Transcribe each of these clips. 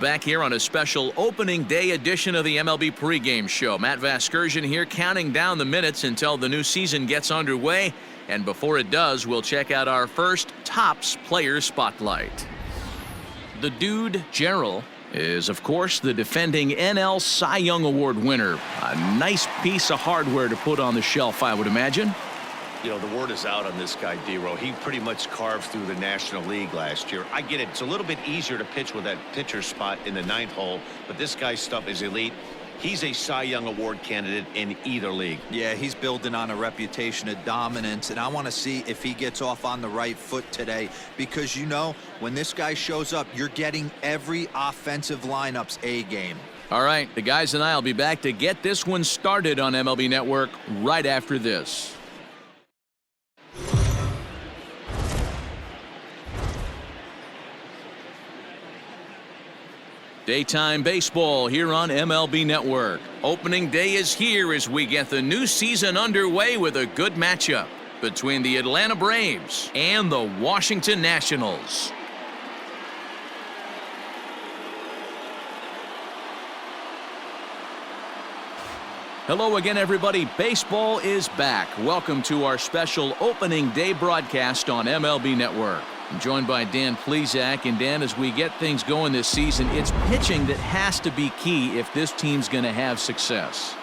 Back here on a special opening day edition of the MLB pregame show. Matt Vasgersian here counting down the minutes until the new season gets underway. And before it does, we'll check out our first Topps Player Spotlight. The dude, Gerald, is, of course, the defending NL Cy Young Award winner. A nice piece of hardware to put on the shelf, I would imagine. You know, the word is out on this guy, D-Row. He pretty much carved through the National League last year. I get it. It's a little bit easier to pitch with that pitcher spot in the 9th hole, but this guy's stuff is elite. He's a Cy Young Award candidate in either league. Yeah, he's building on a reputation of dominance, and I want to see if he gets off on the right foot today, because, you know, when this guy shows up, you're getting every offensive lineup's A game. All right, the guys and I will be back to get this one started on MLB Network right after this. Daytime baseball here on MLB Network. Opening day is here as we get the new season underway with a good matchup between the Atlanta Braves and the Washington Nationals. Hello again, everybody. Baseball is back. Welcome to our special opening day broadcast on MLB Network. I'm joined by Dan Plesac. And Dan, as we get things going this season, it's pitching that has to be key if this team's going to have success.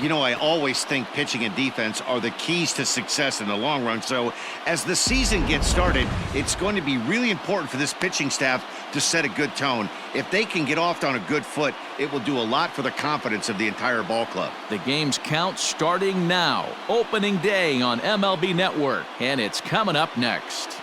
You know, I always think pitching and defense are the keys to success in the long run. So as the season gets started, it's going to be really important for this pitching staff to set a good tone. If they can get off on a good foot, it will do a lot for the confidence of the entire ball club. The game's count starting now. Opening day on MLB Network, and it's coming up next.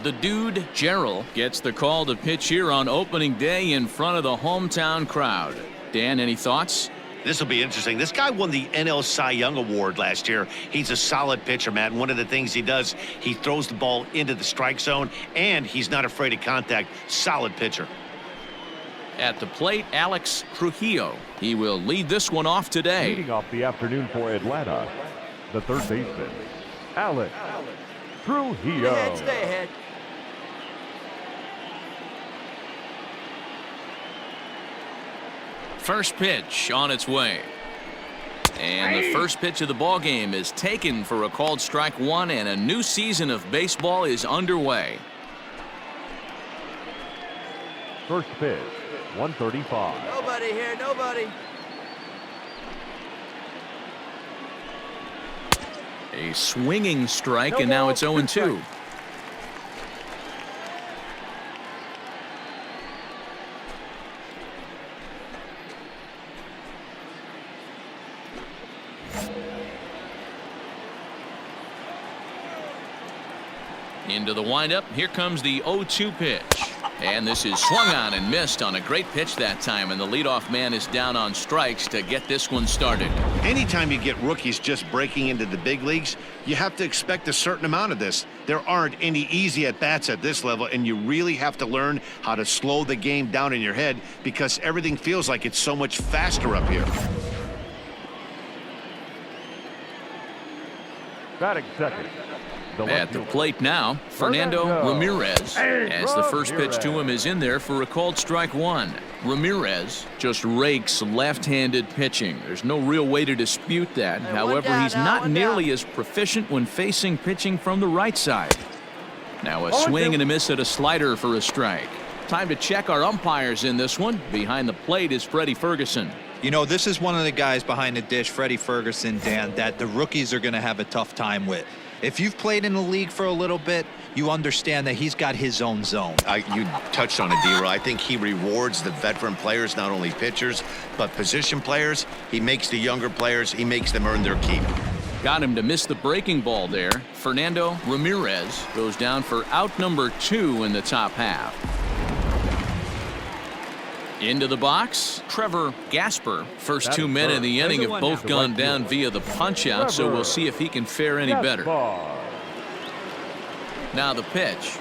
The dude, Gerald, gets the call to pitch here on opening day in front of the hometown crowd. Dan, any thoughts? This will be interesting. This guy won the NL Cy Young Award last year. He's a solid pitcher, Matt. And one of the things he does, he throws the ball into the strike zone, and he's not afraid of contact. Solid pitcher. At the plate, Alex Trujillo. He will lead this one off today. Leading off the afternoon for Atlanta, the third baseman, Alex Trujillo. Stay ahead. First pitch on its way. And the first pitch of the ball game is taken for a called strike one, and a new season of baseball is underway. First pitch, 135. Nobody here, nobody. A swinging strike, and now it's 0-2. Into the windup. Here comes the 0-2 pitch. And this is swung on and missed on a great pitch that time. And the leadoff man is down on strikes to get this one started. Anytime you get rookies just breaking into the big leagues, you have to expect a certain amount of this. There aren't any easy at-bats at this level, and you really have to learn how to slow the game down in your head because everything feels like it's so much faster up here. Batting second. At the plate now, Fernando Ramirez, as the first pitch to him is in there for a called strike one. Ramirez just rakes left-handed pitching. There's no real way to dispute that. However, he's not nearly as proficient when facing pitching from the right side. Now a swing and a miss at a slider for a strike. Time to check our umpires in this one. Behind the plate is Freddie Ferguson. You know, this is one of the guys behind the dish, Freddie Ferguson, Dan, that the rookies are going to have a tough time with. If you've played in the league for a little bit, you understand that he's got his own zone. You touched on it, D-Row. I think he rewards the veteran players, not only pitchers, but position players. He makes the younger players, he makes them earn their keep. Got him to miss the breaking ball there. Fernando Ramirez goes down for out number 2 in the top half. Into the box, Trevor Gasper. First That two is men in first. the inning have Everyone both now. gone The right down fielder. via the punch-out, so we'll see if he can fare any better. Gaspar. Now the pitch.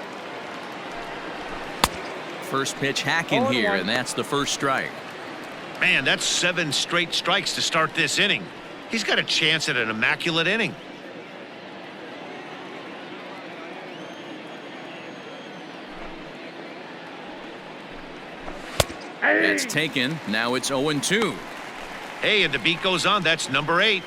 First pitch hacking here, and that's the first strike. Man, that's 7 straight strikes to start this inning. He's got a chance at an immaculate inning. That's taken. Now it's 0-2. Hey, and the beat goes on. That's number 8.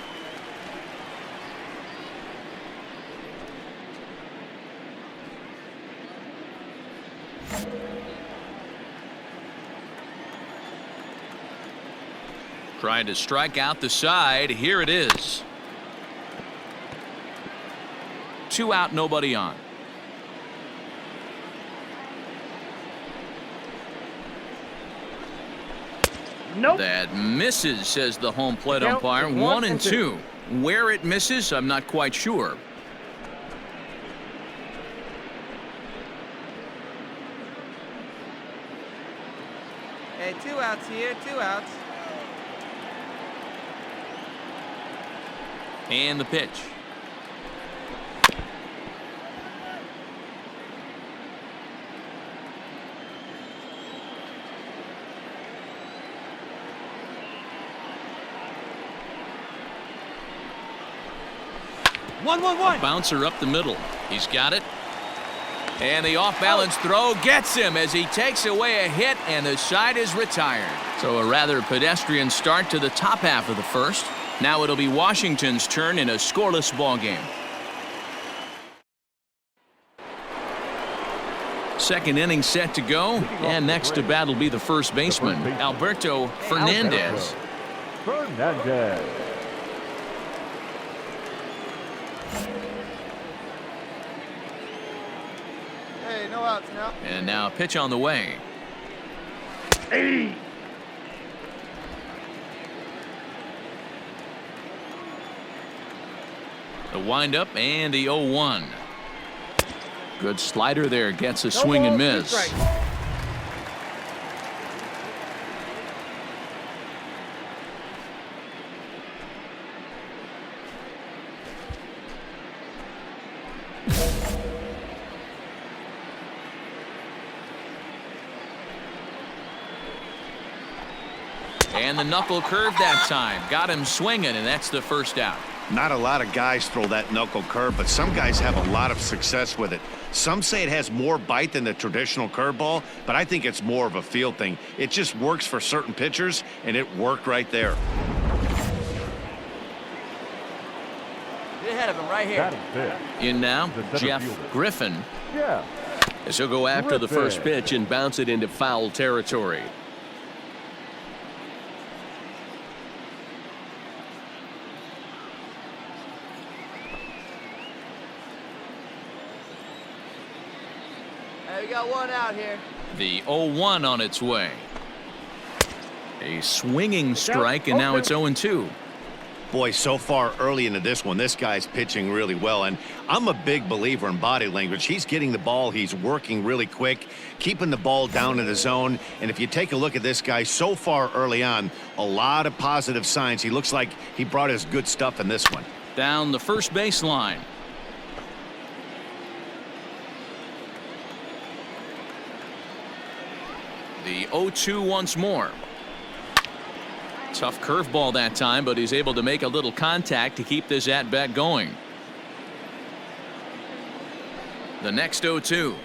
Trying to strike out the side. Here it is. 2 out, nobody on. Nope. That misses, says the home plate Count umpire. is 1 and 1-2. 2. Where it misses, I'm not quite sure. Hey, 2 outs here, 2 outs. And the pitch. One. Bouncer up the middle. He's got it. And the off-balance throw gets him as he takes away a hit, and the side is retired. So a rather pedestrian start to the top half of the first. Now it'll be Washington's turn in a scoreless ball game. Second inning set to go, and next to bat will be the first baseman, Alberto Fernandez. Fernandez. Hey, no outs now. And now a pitch on the way. The windup and the 0-1. Good slider there, gets a swing and miss. And the knuckle curve that time. Got him swinging, and that's the first out. Not a lot of guys throw that knuckle curve, but some guys have a lot of success with it. Some say it has more bite than the traditional curveball, but I think it's more of a feel thing. It just works for certain pitchers, and it worked right there. Get ahead of him right here. That is it. In now, The center Jeff fielder. Griffin. Yeah. As he'll go after the first Griffin. pitch and bounce it into foul territory. Hey, we got 1 out here. The 0-1 on its way. A swinging strike, and now it's 0-2. Boy, so far early into this one, this guy's pitching really well, and I'm a big believer in body language. He's getting the ball, he's working really quick, keeping the ball down in the zone, and if you take a look at this guy so far early on, a lot of positive signs. He looks like he brought his good stuff in this one. Down the first baseline. The 0-2 once more. Tough curveball that time, but he's able to make a little contact to keep this at-bat going. The next 0-2.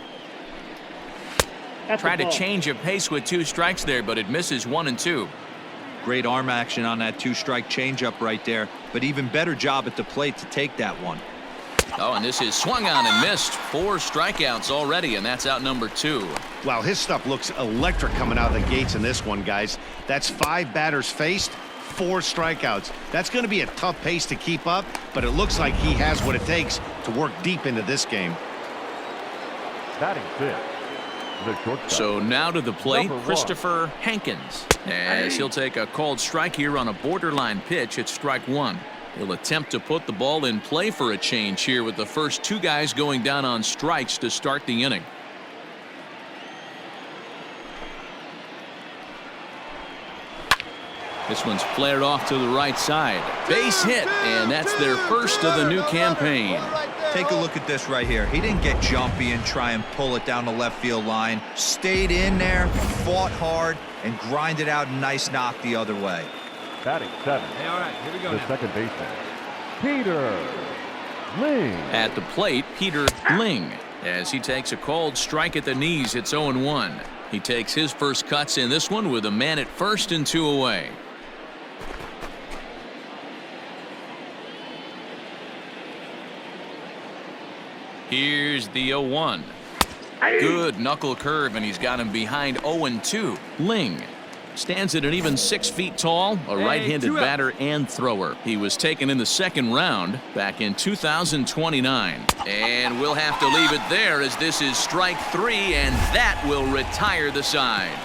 Try to change a pace with 2 strikes there, but it misses 1 and 2. Great arm action on that 2-strike changeup right there, but even better job at the plate to take that one. Oh, and this is swung on and missed. 4 strikeouts already, and that's out number 2. Wow, his stuff looks electric coming out of the gates in this one, guys. That's 5 batters faced, 4 strikeouts. That's going to be a tough pace to keep up, but it looks like he has what it takes to work deep into this game. That is it. The shortstop. So now to the plate, Number 1. Christopher Hankins, as he'll take a called strike here on a borderline pitch at strike 1. He'll attempt to put the ball in play for a change here with the first 2 guys going down on strikes to start the inning. This one's flared off to the right side. Base hit, and that's their first of the new campaign. Take a look at this right here. He didn't get jumpy and try and pull it down the left field line. Stayed in there, fought hard, and grinded out a nice knock the other way. Batting 7. Hey, all right, here we go The now. second baseman, Peter Ling. At the plate, Peter Ling, as he takes a called strike at the knees. It's 0-1. He takes his first cuts in this one with a man at first and 2 away. Here's the 0-1. Good knuckle curve, and he's got him behind 0-2. Ling stands at an even 6 feet tall, a right-handed batter and thrower. He was taken in the second round back in 2029. And we'll have to leave it there, as this is strike 3, and that will retire the side.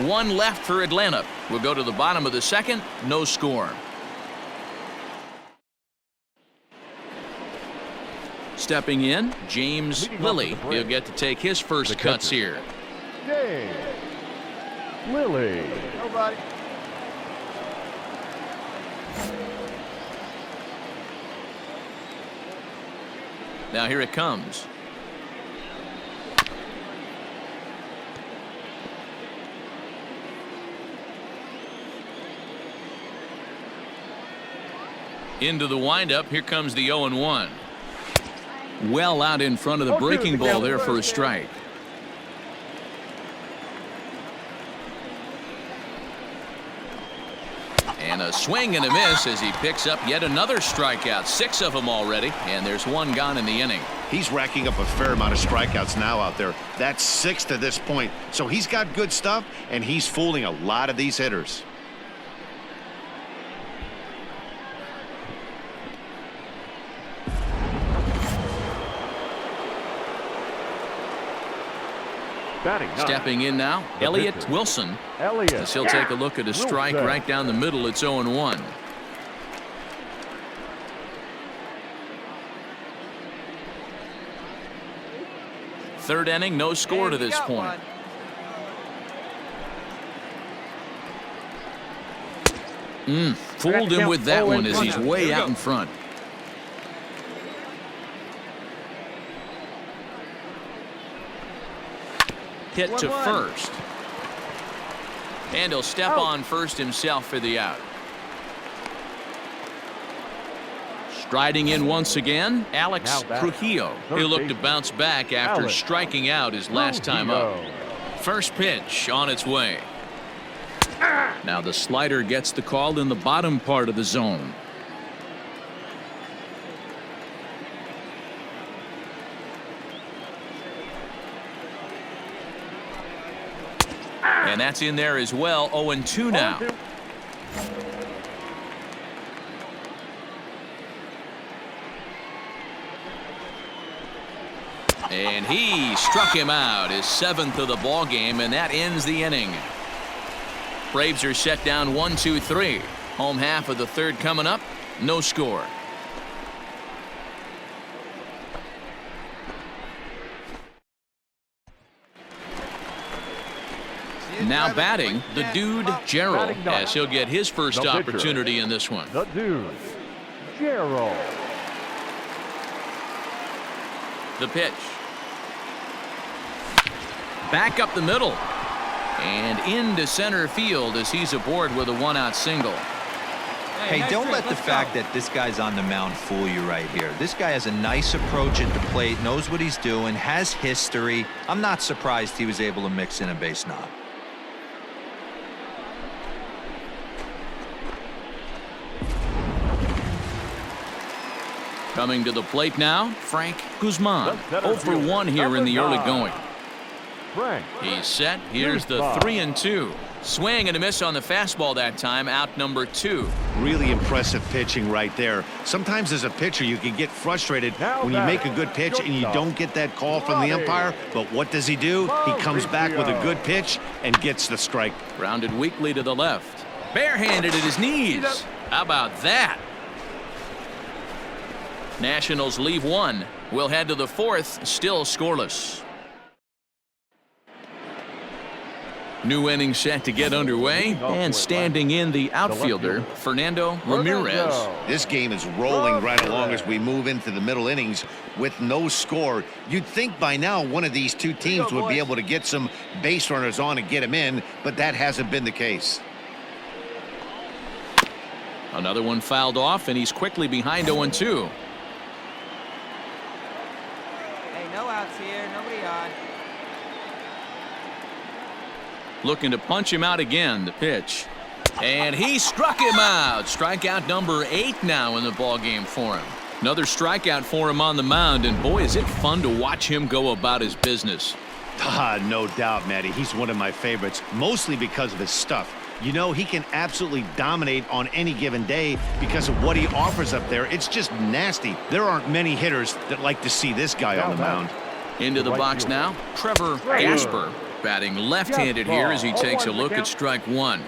1 left for Atlanta. We'll go to the bottom of the second. No score. Stepping in, James Lilly. He'll get to take his first cuts here. James Lilly. Nobody. Now here it comes. Into the windup. Here comes the 0-1. Well out in front of the breaking ball there for a strike. And a swing and a miss as he picks up yet another strikeout. 6 of them already, and there's 1 gone in the inning. He's racking up a fair amount of strikeouts now out there. That's 6 to this point. So he's got good stuff, and he's fooling a lot of these hitters. Batting 9. Stepping in now, The Elliott pitcher, Wilson. Elliott. As he'll take a look at a strike Wilson. right down the middle. It's 0-1. Third inning, no score to this point. Fooled him with that one as he's way out in front. Hit to first. And he'll step on first himself for the out. Striding in once again, Alex Trujillo. He'll look to bounce back after striking out his last time up. First pitch on its way. Now the slider gets the call in the bottom part of the zone. And that's in there as well. 0-2 now. And he struck him out, his 7th of the ball game, and that ends the inning. Braves are set down 1-2-3. Home half of the third coming up. No score. Now batting, the dude Gerald, as he'll get his first opportunity in this one. The dude Gerald. The pitch. Back up the middle. And into center field as he's aboard with a 1-out single. Hey, don't let the fact that this guy's on the mound fool you right here. This guy has a nice approach at the plate, knows what he's doing, has history. I'm not surprised he was able to mix in a base knock. Coming to the plate now, Frank Guzman. 0 for 1 here in the early going. Frank. He's set. Here's the 3-2. Swing and a miss on the fastball that time. Out number 2. Really impressive pitching right there. Sometimes as a pitcher you can get frustrated when you make a good pitch and you don't get that call from the umpire. But what does he do? He comes back with a good pitch and gets the strike. Grounded weakly to the left. Barehanded at his knees. How about that? Nationals leave 1. We'll head to the 4th, still scoreless. New inning set to get underway, and standing in the outfielder, Fernando Ramirez. This game is rolling right along as we move into the middle innings with no score. You'd think by now one of these two teams would be able to get some base runners on and get them in, but that hasn't been the case. Another one fouled off, and he's quickly behind 0-2. Hey, no outs here. Nobody on. Looking to punch him out again. The pitch. And he struck him out. Strikeout number 8 now in the ballgame for him. Another strikeout for him on the mound, and boy, is it fun to watch him go about his business. No doubt, Matty. He's one of my favorites, mostly because of his stuff. You know, he can absolutely dominate on any given day because of what he offers up there. It's just nasty. There aren't many hitters that like to see this guy on the mound. Into the box now, Trevor Gasper, batting left-handed here as he takes a look at strike one.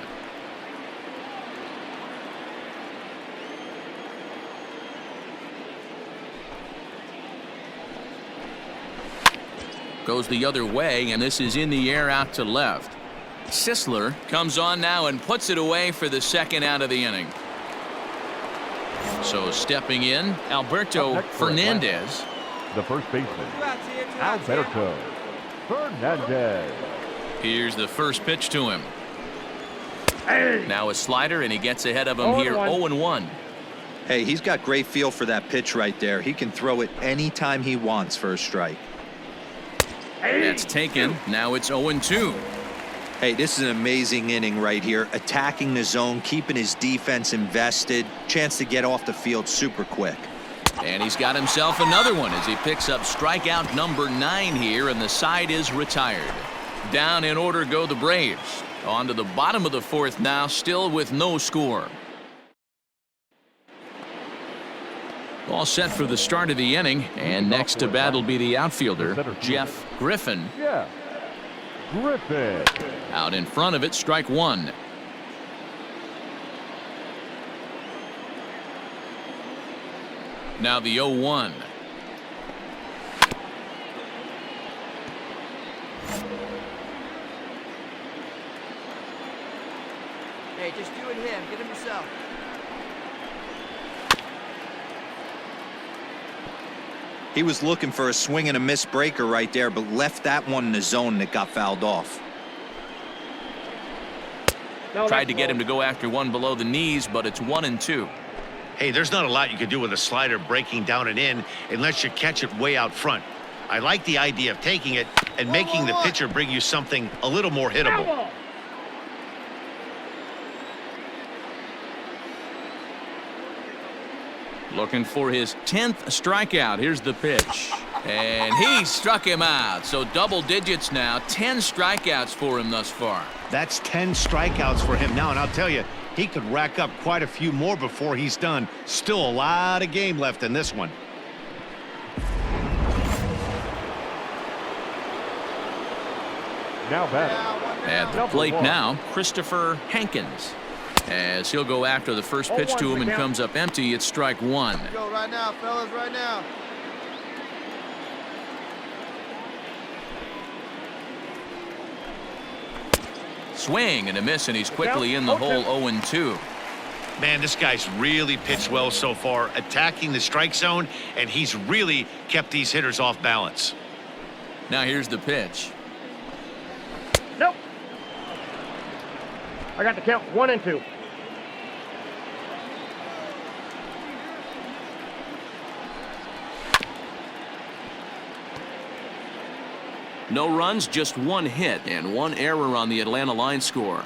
Goes the other way, and this is in the air out to left. Sisler comes on now and puts it away for the second out of the inning. So stepping in, Alberto Fernandez. The first baseman, 2 outs here. 2 outs here. Alberto Fernandez. Here's the first pitch to him. Now a slider, and he gets ahead of him here, 0-1. Hey, he's got great feel for that pitch right there. He can throw it anytime he wants for a strike. That's taken. Now it's 0-2. Hey, this is an amazing inning right here. Attacking the zone, keeping his defense invested. Chance to get off the field super quick. And he's got himself another one as he picks up strikeout number 9 here, and the side is retired. Down in order go the Braves. On to the bottom of the fourth now, still with no score. All set for the start of the inning, and next to bat will be the outfielder, Jeff Griffin. Yeah, Griffin. Out in front of it, strike one. Now the 0-1. Hey, just do it him. Get him yourself. He was looking for a swing and a miss breaker right there, but left that one in the zone that got fouled off. Tried to get him to go after one below the knees, but it's 1-2. Hey, there's not a lot you can do with a slider breaking down and in unless you catch it way out front. I like the idea of taking it and making the pitcher bring you something a little more hittable. Looking for his 10th strikeout. Here's the pitch. And he struck him out. So double digits now. 10 strikeouts for him thus far. That's 10 strikeouts for him now, and I'll tell you, he could rack up quite a few more before he's done. Still a lot of game left in this one. Now batting. At the plate now, Christopher Hankins. As he'll go after the first pitch to him and comes up empty, it's strike one. Go right now, fellas, right now. Swing and a miss, and he's quickly in the hole, 0-2. Man, this guy's really pitched well so far, attacking the strike zone, and he's really kept these hitters off balance. Now here's the pitch. Nope. I got the count 1-2. No runs, just one hit and one error on the Atlanta line score.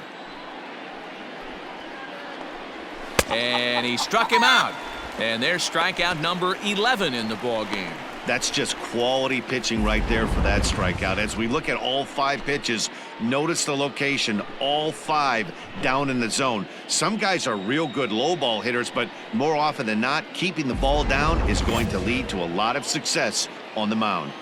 And he struck him out. And there's strikeout number 11 in the ball game. That's just quality pitching right there for that strikeout. As we look at all 5 pitches, notice the location, all 5 down in the zone. Some guys are real good low ball hitters, but more often than not, keeping the ball down is going to lead to a lot of success on the mound.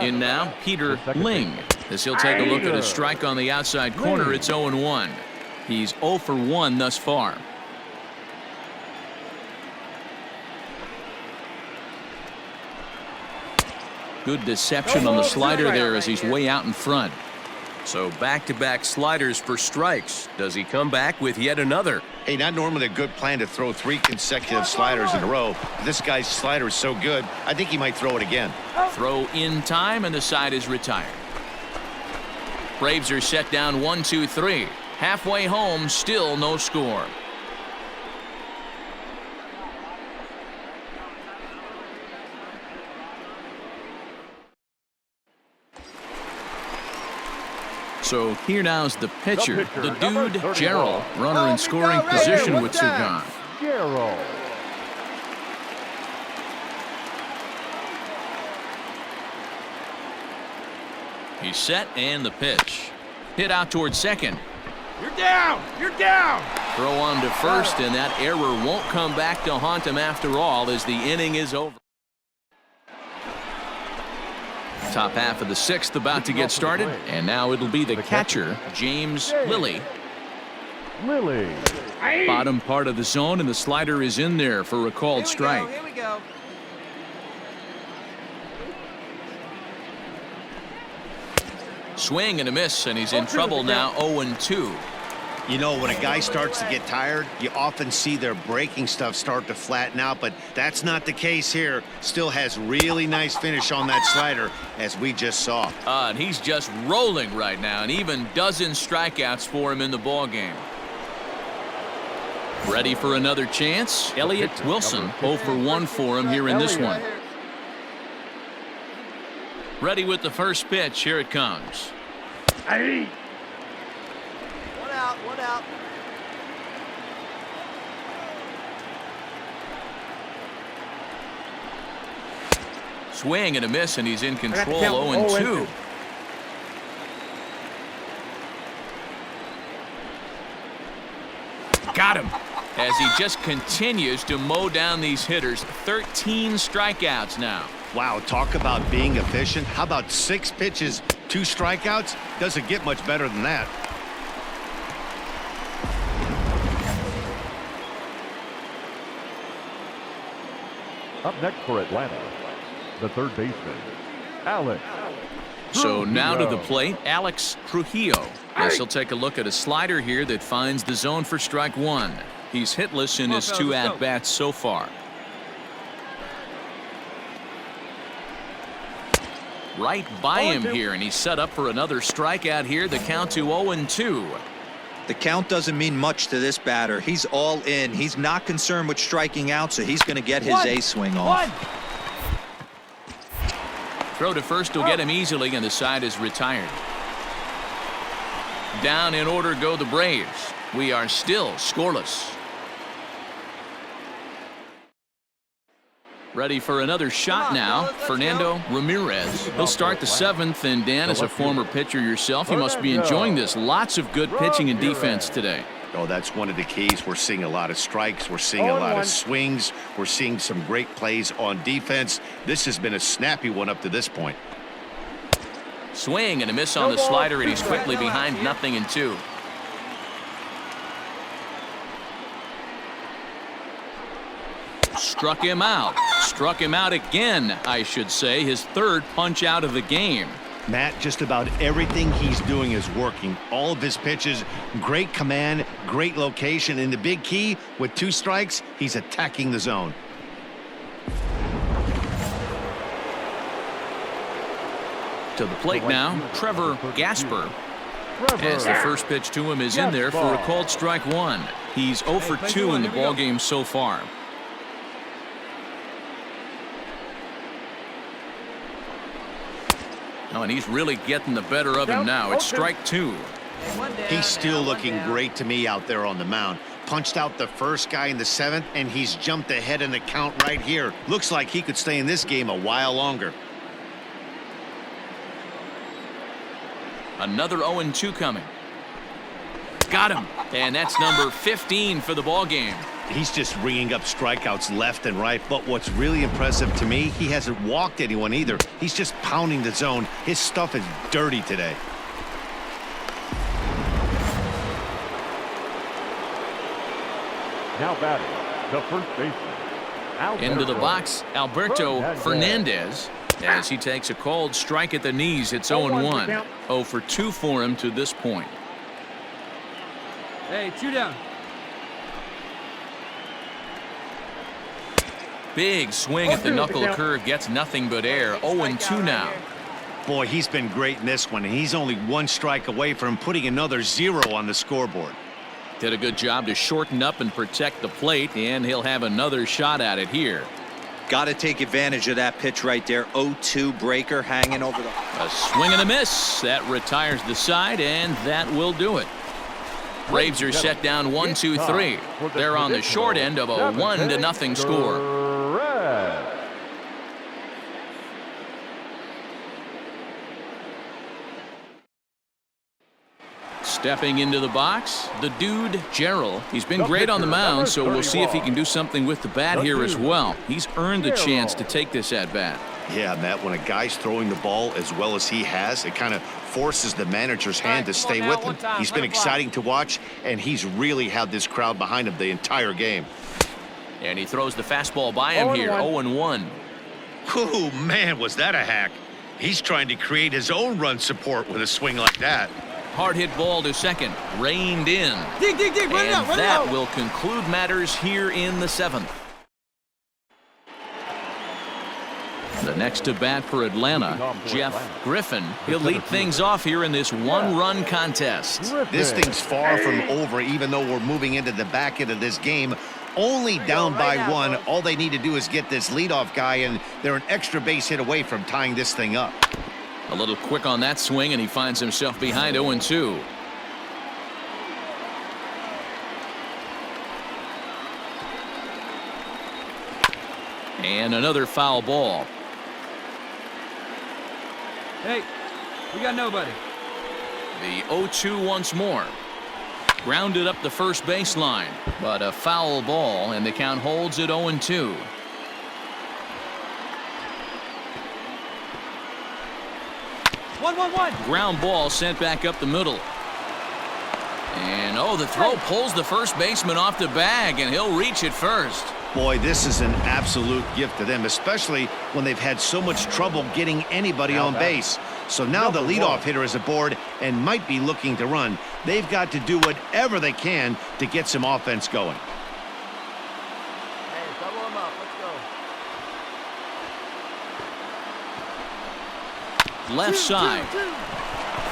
In now, Peter Ling. As he'll take a look at a strike on the outside corner, it's 0-1. He's 0 for 1 thus far. Good deception on the slider there as he's way out in front. So back-to-back sliders for strikes. Does he come back with yet another? Hey, not normally a good plan to throw 3 consecutive sliders in a row. This guy's slider is so good, I think he might throw it again. Throw in time, and the side is retired. Braves are set down 1-2-3. Halfway home, still no score. So here now's the pitcher, the dude, Gerald, runner in scoring position with 2 gone. Gerald. He's set, and the pitch. Hit out towards second. You're down. You're down. Throw on to first, and that error won't come back to haunt him after all as the inning is over. Top half of the 6th about to get started, and now it'll be the catcher, James Lilly. Lilly. Bottom part of the zone, and the slider is in there for a called strike. Here we go. Swing and a miss, and he's in trouble now, 0-2. You know, when a guy starts to get tired, you often see their breaking stuff start to flatten out, but that's not the case here. Still has really nice finish on that slider, as we just saw. And he's just rolling right now, and even dozen strikeouts for him in the ballgame. Ready for another chance? Elliott Wilson, 0 for 1 for him here in this one. Ready with the first pitch. Here it comes. Hey. One out. Swing and a miss, and he's in control, 0-2. Got him. As he just continues to mow down these hitters. 13 strikeouts now. Wow, talk about being efficient. How about 6 pitches, 2 strikeouts? Doesn't get much better than that. Up next for Atlanta, the third baseman, Alex. So now to the plate, Alex Trujillo. Guess he'll take a look at a slider here that finds the zone for strike 1. He's hitless in his 2 at-bats so far. Right by him here, and he's set up for another strikeout here. The count to 0-2. The count doesn't mean much to this batter. He's all in. He's not concerned with striking out, so he's going to get his A swing off. Throw to first will get him easily, and the side is retired. Down in order go the Braves. We are still scoreless. Ready for another shot now, Fernando Ramirez. He'll start the 7th, and Dan, as a former pitcher yourself, you must be enjoying this. Lots of good pitching and defense today. Oh, that's one of the keys. We're seeing a lot of strikes. We're seeing a lot of swings. We're seeing some great plays on defense. This has been a snappy one up to this point. Swing and a miss on the slider, and he's quickly behind 0-2. Struck him out. Struck him out again, I should say. His 3rd punch out of the game. Matt, just about everything he's doing is working. All of his pitches, great command, great location, and the big key, with 2 strikes, he's attacking the zone. To the plate now, Trevor Gasper. As the first pitch to him is in there for a called strike 1. He's 0 for 2 in the ballgame so far. Oh, and he's really getting the better of him now. It's strike 2. He's still looking great to me out there on the mound. Punched out the first guy in the 7th, and he's jumped ahead in the count right here. Looks like he could stay in this game a while longer. Another 0-2 coming. Got him. And that's number 15 for the ball game. He's just ringing up strikeouts left and right, but what's really impressive to me, he hasn't walked anyone either. He's just pounding the zone. His stuff is dirty today. Now batting, the first baseman, Alberto Into the box, Alberto Fernandez. as he takes a called strike at the knees. It's 0-1. 0 for 2 for him to this point. Hey, 2 down. Big swing at the knuckle curve, gets nothing but air. 0-2 now. Boy, he's been great in this one, and he's only 1 strike away from putting another 0 on the scoreboard. Did a good job to shorten up and protect the plate, and he'll have another shot at it here. Got to take advantage of that pitch right there. 0-2 breaker hanging over the... A swing and a miss. That retires the side, and that will do it. Braves are set down 1-2-3. They're on the short end of a 1-0 score. Stepping into the box, the dude, Gerald. He's been great on the mound, so we'll see if he can do something with the bat here as well. He's earned the chance to take this at-bat. Yeah, Matt, when a guy's throwing the ball as well as he has, it kind of forces the manager's hand to stay with him. He's been exciting to watch, and he's really had this crowd behind him the entire game. And he throws the fastball by him here, 0-1. Oh, man, was that a hack. He's trying to create his own run support with a swing like that. Hard hit ball to second, reined in. Dig, run it out, And run it that out. will conclude matters here in the 7th. The next to bat for Atlanta, Jeff Griffin. He'll lead things off here in this 1-run contest. This thing's far from over, even though we're moving into the back end of this game. Only down by 1. All they need to do is get this leadoff guy, and they're an extra base hit away from tying this thing up. A little quick on that swing, and he finds himself behind 0-2. And another foul ball. Hey, we got nobody. The 0-2 once more. Grounded up the first baseline, but a foul ball, and the count holds at 0-2. One. Ground ball sent back up the middle. And the throw pulls the first baseman off the bag, and he'll reach it first. Boy, this is an absolute gift to them, especially when they've had so much trouble getting anybody on base. So now the leadoff hitter is aboard and might be looking to run. They've got to do whatever they can to get some offense going. Hey, double him up. Let's go. Left side.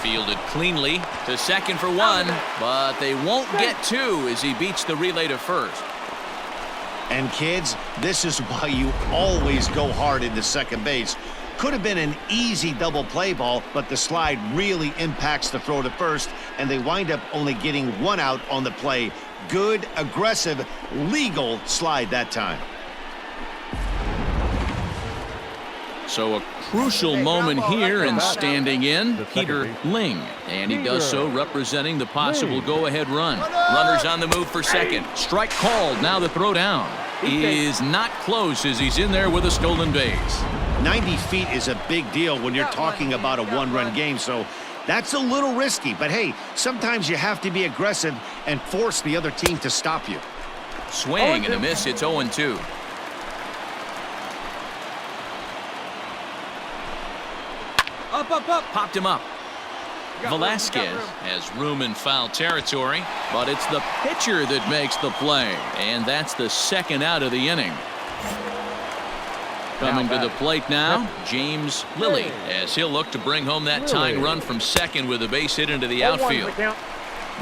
Fielded cleanly to second for 1, but they won't get 2 as he beats the relay to first. And kids, this is why you always go hard into second base. Could have been an easy double play ball, but the slide really impacts the throw to first, and they wind up only getting 1 out on the play. Good, aggressive, legal slide that time. So a crucial moment here, and standing in, Peter Ling. And he does so representing the possible go-ahead run. Runners on the move for second. Strike called. Now the throw down is not close as he's in there with a stolen base. 90 feet is a big deal when you're talking about a 1-run game, so that's a little risky. But hey, sometimes you have to be aggressive and force the other team to stop you. Swing and a miss. It's 0-2. Up. Popped him up. Velasquez has room in foul territory, but it's the pitcher that makes the play, and that's the second out of the inning. Coming to the plate now, James Lilly, as he'll look to bring home that tying run from second with a base hit into the outfield.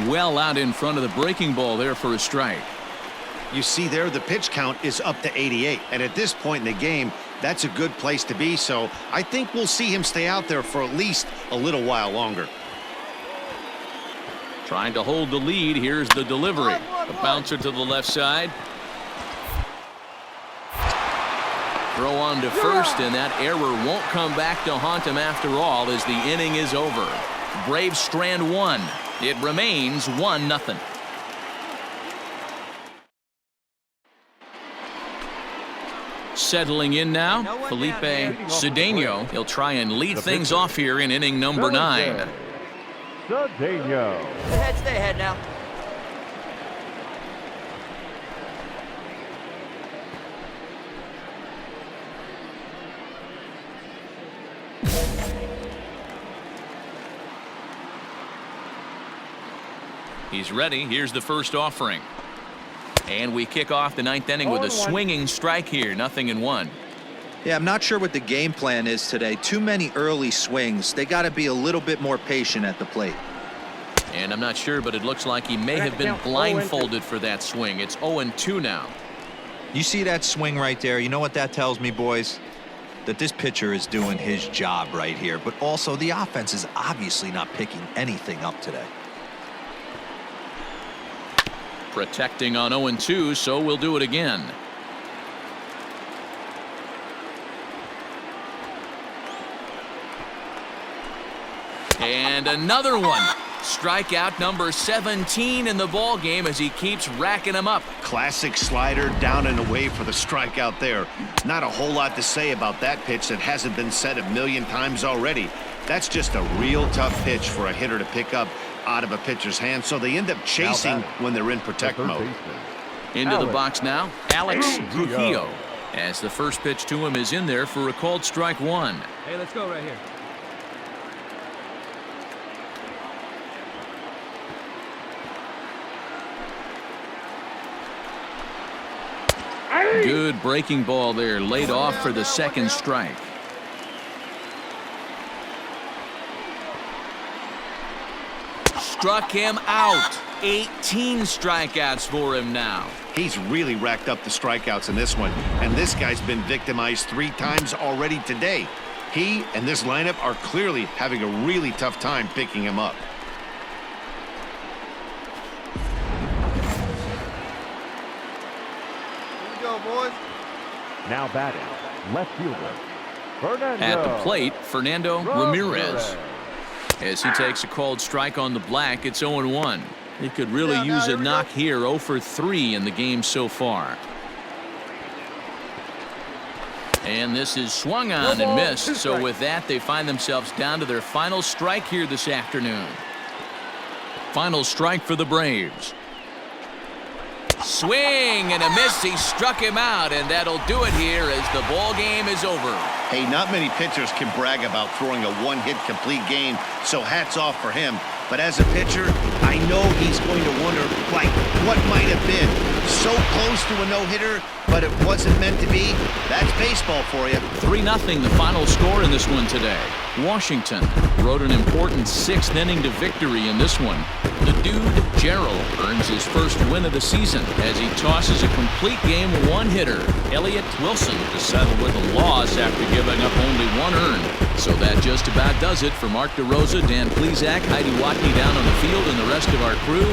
Well out in front of the breaking ball there for a strike. You see there, the pitch count is up to 88, and at this point in the game, that's a good place to be, so I think we'll see him stay out there for at least a little while longer. Trying to hold the lead. Here's the delivery. The bouncer to the left side. Throw on to first, and that error won't come back to haunt him after all as the inning is over. Braves strand 1. It remains 1-0. Settling in now, Felipe Cedeno. He'll try and lead things off here in inning number 9. Cedeno. Stay ahead now. He's ready. Here's the first offering. And we kick off the 9th inning with a swinging strike here. 0-1. Yeah, I'm not sure what the game plan is today. Too many early swings. They got to be a little bit more patient at the plate. And I'm not sure, but it looks like he may have been blindfolded for that swing. It's 0-2 now. You see that swing right there? You know what that tells me, boys? That this pitcher is doing his job right here. But also, the offense is obviously not picking anything up today. Protecting on 0-2, so we'll do it again. And another one. Strikeout number 17 in the ball game as he keeps racking them up. Classic slider down and away for the strikeout there. Not a whole lot to say about that pitch that hasn't been said a million times already. That's just a real tough pitch for a hitter to pick up out of a pitcher's hand, so they end up chasing when they're in protect mode. Into the box now, Alex Trujillo, as the first pitch to him is in there for a called strike 1. Hey, let's go right here. Good breaking ball there, laid off for the second strike. Struck him out. 18 strikeouts for him now. He's really racked up the strikeouts in this one, and this guy's been victimized 3 times already today. He and this lineup are clearly having a really tough time picking him up. Here we go, boys. Now batting, left fielder, Fernando. At the plate, Fernando Ramirez. As he takes a called strike on the black, it's 0-1. He could really use a knock here. 0 for 3 in the game so far. And this is swung on and missed. So with that, they find themselves down to their final strike here this afternoon. Final strike for the Braves. Swing and a miss. He struck him out, and that'll do it here as the ball game is over. Hey, not many pitchers can brag about throwing a one-hit complete game, so hats off for him. But as a pitcher, I know he's going to wonder, like, what might have been. So close to a no-hitter, but it wasn't meant to be. That's baseball for you. 3-0 the final score in this one today. Washington rode an important 6th inning to victory in this one. The dude, Gerald, earns his first win of the season as he tosses a complete game one-hitter. Elliott Wilson to settle with a loss after giving up only 1 earned. So that just about does it for Mark DeRosa, Dan Plesac, Heidi Watney down on the field, and the rest of our crew.